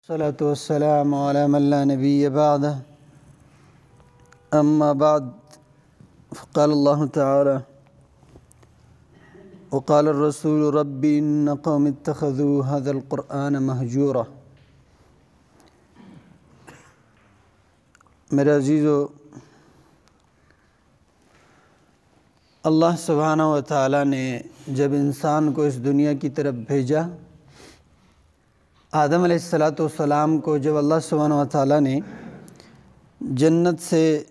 الصلاة والسلام على من لا نبي بعده أما بعد فقال الله تعالى وقال الرسول رب إن قوم اتخذوا هذا القرآن مهجورا۔ میرے عزیزو، اللہ سبحانہ و تعالیٰ نے جب انسان کو اس دنیا کی طرف بھیجا، آدم علیہ السلام کو جب اللہ سبحانہ و تعالیٰ نے جنت سے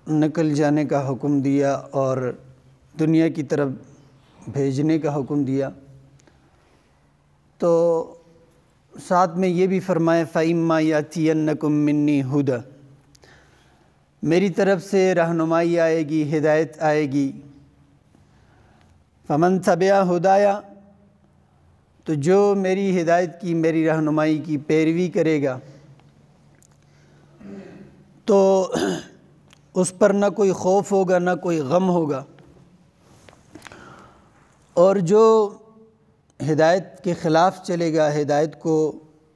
نکل جانے کا حکم دیا اور دنیا کی طرف بھیجنے کا حکم دیا، تو ساتھ میں یہ بھی فرمایا فَإِمَّا يَأْتِيَنَّكُم مِّنِّي هُدًى، میری طرف سے رہنمائی آئے گی، ہدایت آئے گی۔ فَمَن تَبِعَ هُدَايَ، تو جو میری ہدایت کی، میری رہنمائی کی پیروی کرے گا تو اس پر نہ کوئی خوف ہوگا نہ کوئی غم ہوگا، اور جو ہدایت کے خلاف چلے گا، ہدایت کو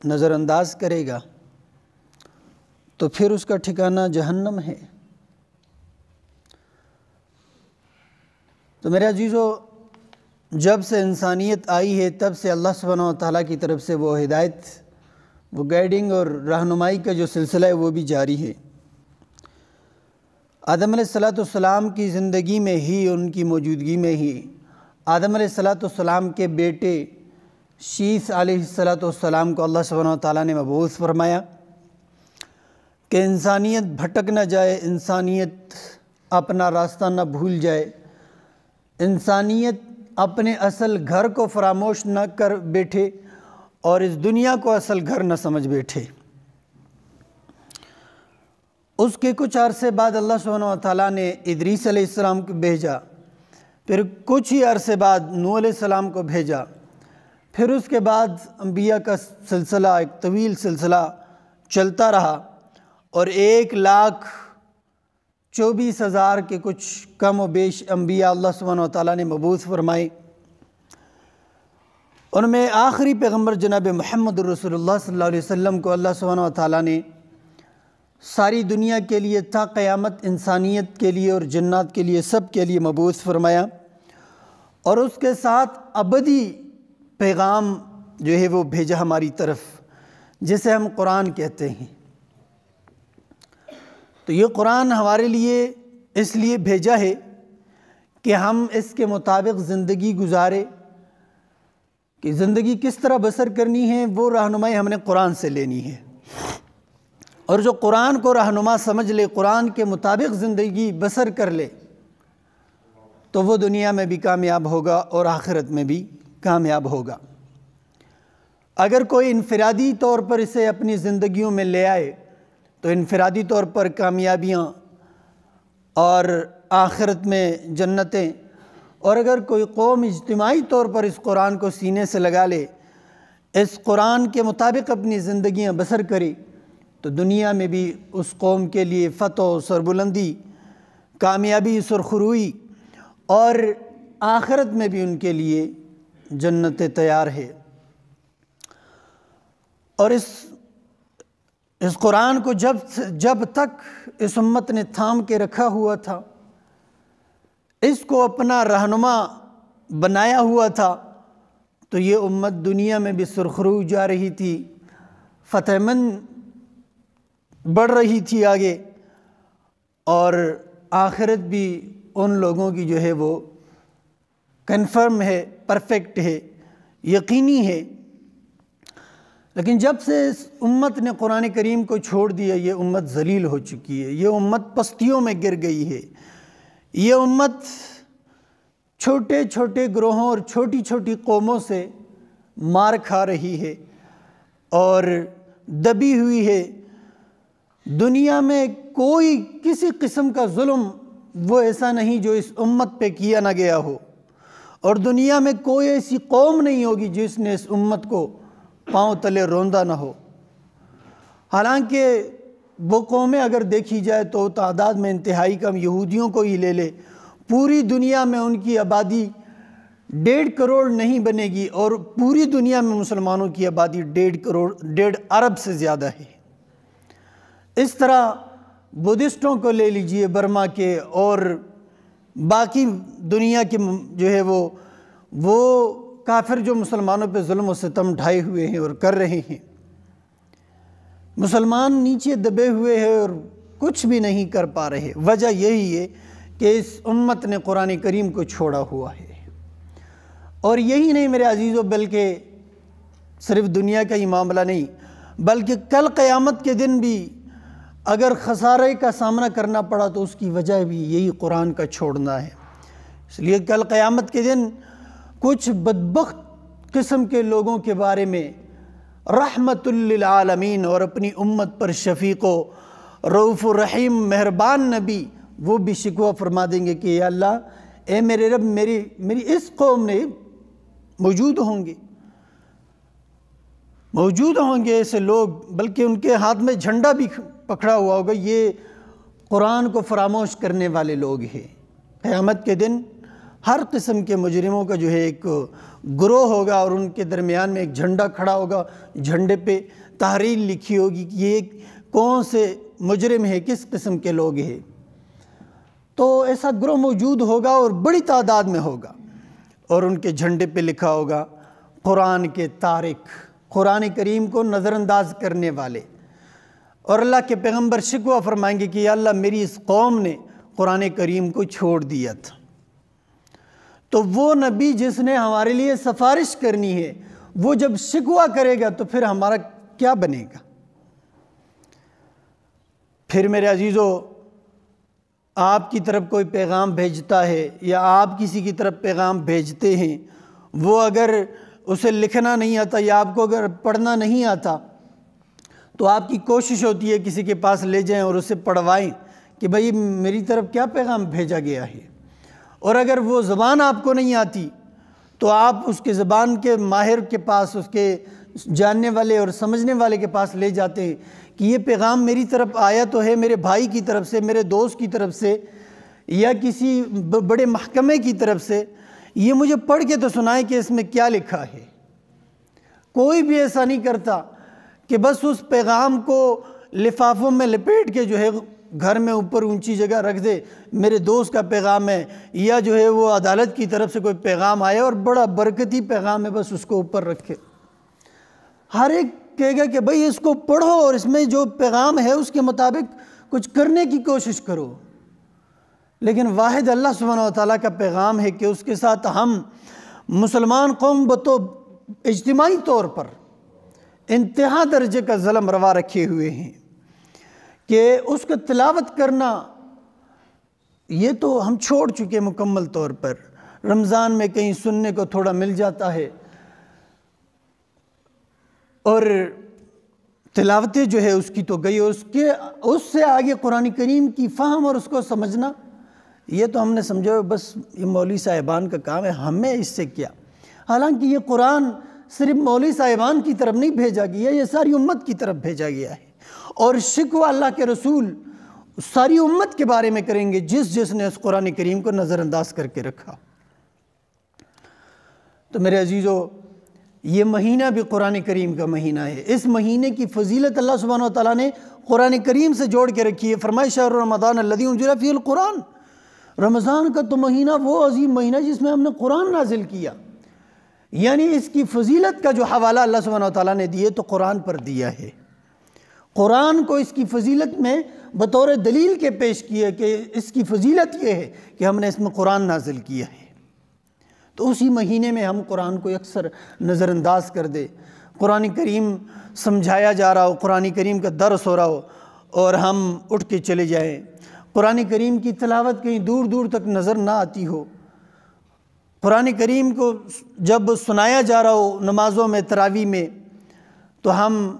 نظر انداز کرے گا، تو پھر اس کا ٹھکانہ جہنم ہے۔ تو میرے عزیزو، جب سے انسانیت آئی ہے تب سے اللہ سبحانہ و تعالیٰ کی طرف سے وہ ہدایت، وہ گائیڈنگ اور رہنمائی کا جو سلسلہ ہے وہ بھی جاری ہے۔ آدم علیہ السلام کی زندگی میں ہی، ان کی موجودگی میں ہی، آدم علیہ السلام کے بیٹے شیث علیہ السلام کو اللہ سبحانہ و تعالیٰ نے مبعوث فرمایا کہ انسانیت بھٹک نہ جائے، انسانیت اپنا راستہ نہ بھول جائے، انسانیت اپنے اصل گھر کو فراموش نہ کر بیٹھے اور اس دنیا کو اصل گھر نہ سمجھ بیٹھے۔ اس کے کچھ عرصے بعد اللہ سبحانہ و تعالیٰ نے ادریس علیہ السلام کو بھیجا، پھر کچھ ہی عرصے بعد نوح علیہ السلام کو بھیجا، پھر اس کے بعد انبیاء کا سلسلہ، ایک طویل سلسلہ چلتا رہا، اور 1,24,000 کے کچھ کم و بیش انبیاء اللہ سبحانہ و تعالیٰ نے مبعوث فرمائے۔ ان میں آخری پیغمبر جناب محمد رسول اللہ صلی اللہ علیہ وسلم کو اللہ سبحانہ و تعالیٰ نے ساری دنیا کے لیے تا قیامت، انسانیت کے لیے اور جنات کے لیے، سب کے لیے مبعوث فرمایا، اور اس کے ساتھ ابدی پیغام جو ہے وہ بھیجا ہماری طرف، جسے ہم قرآن کہتے ہیں۔ تو یہ قرآن ہمارے لیے اس لیے بھیجا ہے کہ ہم اس کے مطابق زندگی گزارے، کہ زندگی کس طرح بسر کرنی ہے وہ رہنمائی ہم نے قرآن سے لینی ہے، اور جو قرآن کو رہنما سمجھ لے، قرآن کے مطابق زندگی بسر کر لے، تو وہ دنیا میں بھی کامیاب ہوگا اور آخرت میں بھی کامیاب ہوگا۔ اگر کوئی انفرادی طور پر اسے اپنی زندگیوں میں لے آئے تو انفرادی طور پر کامیابیاں اور آخرت میں جنتیں، اور اگر کوئی قوم اجتماعی طور پر اس قرآن کو سینے سے لگا لے، اس قرآن کے مطابق اپنی زندگیاں بسر کرے، تو دنیا میں بھی اس قوم کے لیے فتح، سربلندی، کامیابی، سرخروئی، اور آخرت میں بھی ان کے لیے جنتیں تیار ہے۔ اور اس قرآن کو جب تک اس امت نے تھام کے رکھا ہوا تھا، اس کو اپنا رہنما بنایا ہوا تھا، تو یہ امت دنیا میں بھی سرخرو جا رہی تھی، فتح مند بڑھ رہی تھی آگے، اور آخرت بھی ان لوگوں کی جو ہے وہ کنفرم ہے، پرفیکٹ ہے، یقینی ہے۔ لیکن جب سے اس امت نے قرآن کریم کو چھوڑ دیا، یہ امت ذلیل ہو چکی ہے، یہ امت پستیوں میں گر گئی ہے، یہ امت چھوٹے چھوٹے گروہوں اور چھوٹی چھوٹی قوموں سے مار کھا رہی ہے اور دبی ہوئی ہے۔ دنیا میں کوئی کسی قسم کا ظلم وہ ایسا نہیں جو اس امت پہ کیا نہ گیا ہو، اور دنیا میں کوئی ایسی قوم نہیں ہوگی جس نے اس امت کو پاؤں تلے روندا نہ ہو۔ حالانکہ وہ قومیں اگر دیکھی جائے تو تعداد میں انتہائی کم، یہودیوں کو ہی لے لے، پوری دنیا میں ان کی آبادی 1.5 کروڑ نہیں بنے گی، اور پوری دنیا میں مسلمانوں کی آبادی 1.5 ارب سے زیادہ ہے۔ اس طرح بدھسٹوں کو لے لیجئے برما کے، اور باقی دنیا کے جو ہے وہ کافر جو مسلمانوں پہ ظلم و ستم ڈھائے ہوئے ہیں اور کر رہے ہیں، مسلمان نیچے دبے ہوئے ہیں اور کچھ بھی نہیں کر پا رہے۔ وجہ یہی ہے کہ اس امت نے قرآن کریم کو چھوڑا ہوا ہے۔ اور یہی نہیں میرے عزیزو، بلکہ صرف دنیا کا ہی معاملہ نہیں، بلکہ کل قیامت کے دن بھی اگر خسارے کا سامنا کرنا پڑا تو اس کی وجہ بھی یہی قرآن کا چھوڑنا ہے۔ اس لیے کل قیامت کے دن کچھ بدبخت قسم کے لوگوں کے بارے میں رحمت للعالمین اور اپنی امت پر شفیق و رؤوف الرحیم مہربان نبی وہ بھی شکوہ فرما دیں گے کہ یا اللہ، اے میرے رب، میری اس قوم نے موجود ہوں گے ایسے لوگ، بلکہ ان کے ہاتھ میں جھنڈا بھی پکڑا ہوا ہوگا، یہ قرآن کو فراموش کرنے والے لوگ ہیں۔ قیامت کے دن ہر قسم کے مجرموں کا جو ہے ایک گروہ ہوگا، اور ان کے درمیان میں ایک جھنڈا کھڑا ہوگا، جھنڈے پہ تحریر لکھی ہوگی کہ یہ کون سے مجرم ہے، کس قسم کے لوگ ہیں۔ تو ایسا گروہ موجود ہوگا اور بڑی تعداد میں ہوگا، اور ان کے جھنڈے پہ لکھا ہوگا قرآن کے تارک، قرآن کریم کو نظر انداز کرنے والے۔ اور اللہ کے پیغمبر شکوہ فرمائیں گے کہ یا اللہ، میری اس قوم نے قرآن کریم کو چھوڑ دیا تھا۔ تو وہ نبی جس نے ہمارے لیے سفارش کرنی ہے، وہ جب شکوہ کرے گا تو پھر ہمارا کیا بنے گا؟ پھر میرے عزیزو، آپ کی طرف کوئی پیغام بھیجتا ہے یا آپ کسی کی طرف پیغام بھیجتے ہیں، وہ اگر اسے لکھنا نہیں آتا یا آپ کو اگر پڑھنا نہیں آتا تو آپ کی کوشش ہوتی ہے کسی کے پاس لے جائیں اور اسے پڑھوائیں کہ بھئی میری طرف کیا پیغام بھیجا گیا ہے۔ اور اگر وہ زبان آپ کو نہیں آتی تو آپ اس کے زبان کے ماہر کے پاس، اس کے جاننے والے اور سمجھنے والے کے پاس لے جاتے ہیں کہ یہ پیغام میری طرف آیا تو ہے، میرے بھائی کی طرف سے، میرے دوست کی طرف سے، یا کسی بڑے محکمے کی طرف سے، یہ مجھے پڑھ کے تو سنائیں کہ اس میں کیا لکھا ہے۔ کوئی بھی ایسا نہیں کرتا کہ بس اس پیغام کو لفافوں میں لپیٹ کے جو ہے گھر میں اوپر اونچی جگہ رکھ دے، میرے دوست کا پیغام ہے، یا جو ہے وہ عدالت کی طرف سے کوئی پیغام آیا اور بڑا برکتی پیغام ہے، بس اس کو اوپر رکھے۔ ہر ایک کہے گا کہ بھئی اس کو پڑھو اور اس میں جو پیغام ہے اس کے مطابق کچھ کرنے کی کوشش کرو، لیکن واحد اللہ سبحانہ وتعالیٰ کا پیغام ہے کہ اس کے ساتھ ہم مسلمان قوم اجتماعی طور پر انتہا درجے کا ظلم روا رکھے ہوئے ہیں کہ اس کو تلاوت کرنا یہ تو ہم چھوڑ چکے مکمل طور پر۔ رمضان میں کہیں سننے کو تھوڑا مل جاتا ہے، اور تلاوتیں جو ہے اس کی تو گئی، اس سے آگے قرآن کریم کی فہم اور اس کو سمجھنا یہ تو ہم نے سمجھا بس یہ مولوی صاحبان کا کام ہے، ہمیں اس سے کیا۔ حالانکہ یہ قرآن صرف مولوی صاحبان کی طرف نہیں بھیجا گیا، یہ ساری امت کی طرف بھیجا گیا ہے، اور شکوہ اللہ کے رسول ساری امت کے بارے میں کریں گے جس نے اس قرآن کریم کو نظر انداز کر کے رکھا۔ تو میرے عزیزو، یہ مہینہ بھی قرآن کریم کا مہینہ ہے۔ اس مہینے کی فضیلت اللہ سبحانہ وتعالیٰ نے قرآن کریم سے جوڑ کے رکھی ہے۔ فرمائے شہر رمضان الذی انزل فیہ القرآن، رمضان کا تو مہینہ وہ عظیم مہینہ جس میں ہم نے قرآن نازل کیا، یعنی اس کی فضیلت کا جو حوالہ اللہ سبحانہ وتعالیٰ نے دیے تو قرآن پر دیا ہے۔ قرآن کو اس کی فضیلت میں بطور دلیل کے پیش کیا کہ اس کی فضیلت یہ ہے کہ ہم نے اس میں قرآن نازل کیا ہے۔ تو اسی مہینے میں ہم قرآن کو اکثر نظر انداز کر دے، قرآن کریم سمجھایا جا رہا ہو، قرآن کریم کا درس ہو رہا ہو اور ہم اٹھ کے چلے جائیں، قرآن کریم کی تلاوت کہیں دور دور تک نظر نہ آتی ہو، قرآن کریم کو جب سنایا جا رہا ہو نمازوں میں، تراویح میں، تو ہم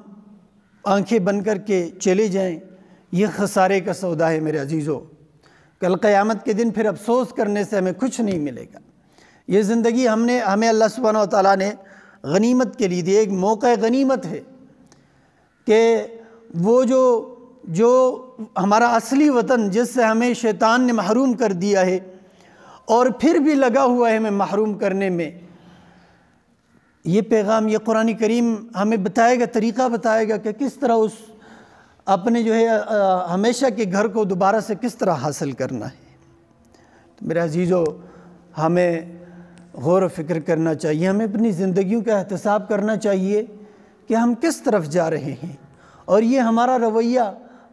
آنکھیں بند کر کے چلے جائیں، یہ خسارے کا سودا ہے میرے عزیزو۔ کل قیامت کے دن پھر افسوس کرنے سے ہمیں کچھ نہیں ملے گا۔ یہ زندگی ہمیں اللہ سبحانہ وتعالیٰ نے غنیمت کے لیے دی، ایک موقع غنیمت ہے کہ وہ جو ہمارا اصلی وطن جس سے ہمیں شیطان نے محروم کر دیا ہے، اور پھر بھی لگا ہوا ہے ہمیں محروم کرنے میں۔ یہ پیغام، یہ قرآن کریم ہمیں بتائے گا، طریقہ بتائے گا کہ کس طرح اس اپنے جو ہے ہمیشہ کے گھر کو دوبارہ سے کس طرح حاصل کرنا ہے۔ تو میرے عزیزو، ہمیں غور و فکر کرنا چاہیے، ہمیں اپنی زندگیوں کا احتساب کرنا چاہیے کہ ہم کس طرف جا رہے ہیں، اور یہ ہمارا رویہ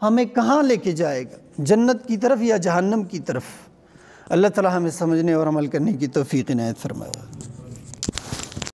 ہمیں کہاں لے کے جائے گا، جنت کی طرف یا جہنم کی طرف۔ اللہ تعالی ہمیں سمجھنے اور عمل کرنے کی توفیق عنایت فرمائے۔